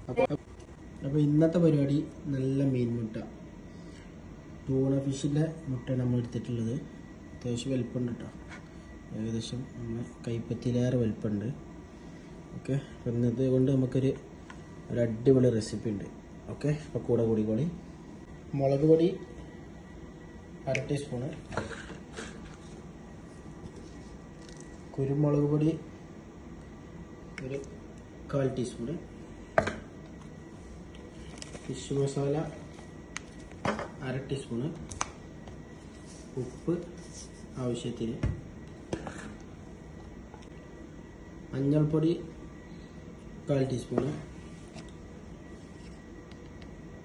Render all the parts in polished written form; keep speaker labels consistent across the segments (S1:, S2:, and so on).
S1: അപ്പോൾ ഇന്നത്തെ പരിപാടി നല്ല മീൻ മുട്ട, ടൂണ ഫിഷിൻ്റെ മുട്ടയാണ് നമ്മൾ എടുത്തിട്ടുള്ളത്. അത്യാവശ്യം വലിപ്പമുണ്ട് കേട്ടോ, ഏകദേശം നമ്മൾ കൈപ്പത്തിയിലേറെ വലിപ്പമുണ്ട്. ഓക്കെ, അപ്പോൾ ഇന്നത്തെ കൊണ്ട് നമുക്കൊരു അടിപൊളി റെസിപ്പി ഉണ്ട്. ഓക്കെ, അപ്പോൾ കൂടെ കൂടിക്കോളി. മുളക് പൊടി 1/2 ടീസ്പൂണ്, കുരുമുളക് പൊടി 1/4 ടീസ്പൂണ്, ഫിഷ് മസാല 1/2 ടീസ്പൂണ്, ഉപ്പ് ആവശ്യത്തിന്, മഞ്ഞൾപ്പൊടി 1/4 ടീസ്പൂണ്,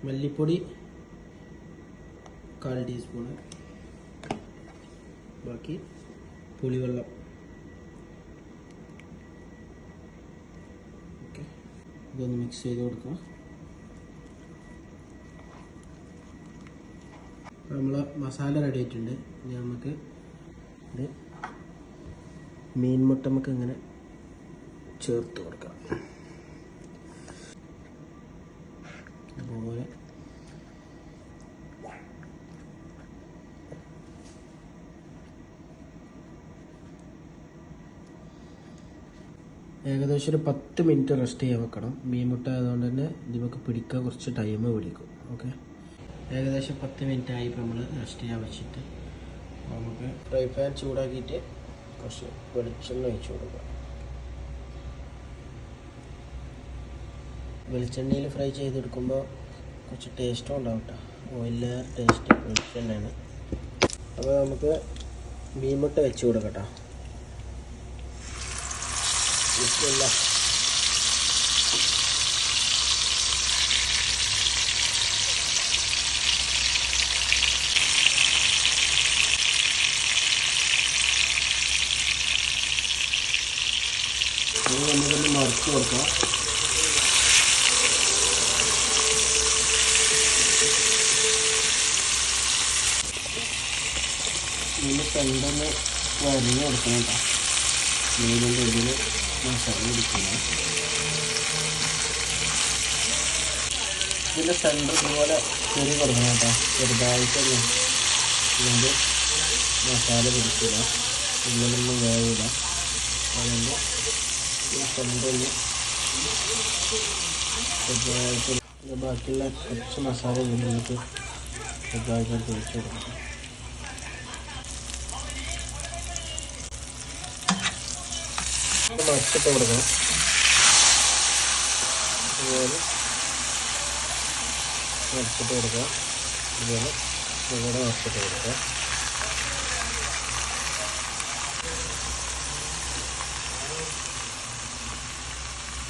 S1: മല്ലിപ്പൊടി 1/4 ടീസ്പൂണ്, ബാക്കി പുളിവെള്ളം. ഓക്കെ, ഇതൊന്ന് മിക്സ് ചെയ്ത് കൊടുക്കാം. നമ്മൾ മസാല റെഡി ആയിട്ടുണ്ട്. ഇനി നമുക്ക് ഇത് മീൻ മുട്ട നമുക്ക് ഇങ്ങനെ ചേർത്ത് കൊടുക്കാം. അതുപോലെ ഏകദേശം ഒരു 10 മിനിറ്റ് റെസ്റ്റ് ചെയ്യാൻ വെക്കണം. മീൻ മുട്ട ആയതുകൊണ്ട് തന്നെ നമുക്ക് പിടിക്കാൻ കുറച്ച് ടൈം പിടിക്കും. ഓക്കെ, ഏകദേശം 10 മിനിറ്റ് ആയി. ഇപ്പോൾ നമ്മൾ റെസ്റ്റ് ചെയ്യാൻ വെച്ചിട്ട് നമുക്ക് ഫ്രൈ പാൻ ചൂടാക്കിയിട്ട് കുറച്ച് വെളിച്ചെണ്ണ ഒഴിച്ച് കൊടുക്കാം. വെളിച്ചെണ്ണയിൽ ഫ്രൈ ചെയ്തെടുക്കുമ്പോൾ കുറച്ച് ടേസ്റ്റും ഉണ്ടാവും കേട്ടോ. ഓയിലിലെ ടേസ്റ്റ് വെളിച്ചെണ്ണയാണ്. അപ്പോൾ നമുക്ക് മീൻ മുട്ട വെച്ച് കൊടുക്കാം കേട്ടോ. ഇല്ല, നമുക്കൊന്ന് മറിച്ച് കൊടുക്കാം. ഇതിൻ്റെ സെൻ്ററിന് വരിഞ്ഞ് കൊടുക്കണം കേട്ടോ. മീനിൻ്റെ ഇതിൽ മസാല പിടിക്കണം. ഇതിൻ്റെ സെൻ്റർ ഇതുപോലെ ചെറിയ കൊടുക്കണം കേട്ടോ, ചെറുതായിട്ടൊന്ന്, ഇതിൻ്റെ മസാല പിടിക്കില്ല, ഉള്ളിലൊന്നും വേവില്ല. അതുകൊണ്ട് ഈ സെൻ്ററിൽ ചെറുതായിട്ട് ബാക്കിയുള്ള കുറച്ച് മസാല ഇതിലേക്ക് ചെറുതായിട്ട് തേച്ച് കൊടുക്കണം. മറിച്ചിട്ട് കൊടുക്കണം. അതുപോലെ മറിച്ചിട്ട് കൊടുക്കുക. അതുപോലെ ഇവിടെ മറിച്ചിട്ട് കൊടുക്കുക.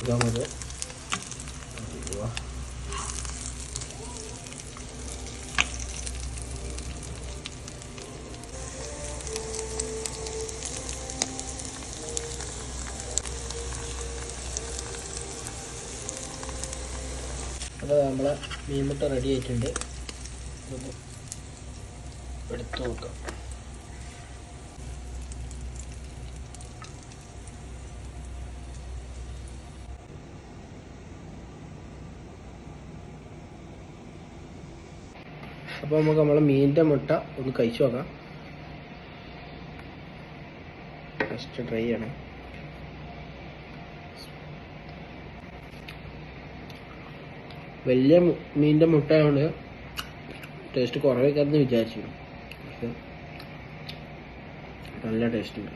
S1: ഇതാമത് അപ്പോൾ നമ്മളെ മീൻ മുട്ട റെഡി ആയിട്ടുണ്ട്. ഇതൊന്ന് എടുത്ത് നോക്കാം. അപ്പോൾ നമുക്ക് നമ്മളെ മീനിൻ്റെ മുട്ട ഒന്ന് കഴിച്ചു നോക്കാം. ഫസ്റ്റ് ട്രൈ ചെയ്യണം. വലിയ മീനിൻ്റെ മുട്ട ആയതുകൊണ്ട് ടേസ്റ്റ് കുറവൊക്കെ വിചാരിച്ചു, പക്ഷെ നല്ല ടേസ്റ്റ് ഉണ്ട്.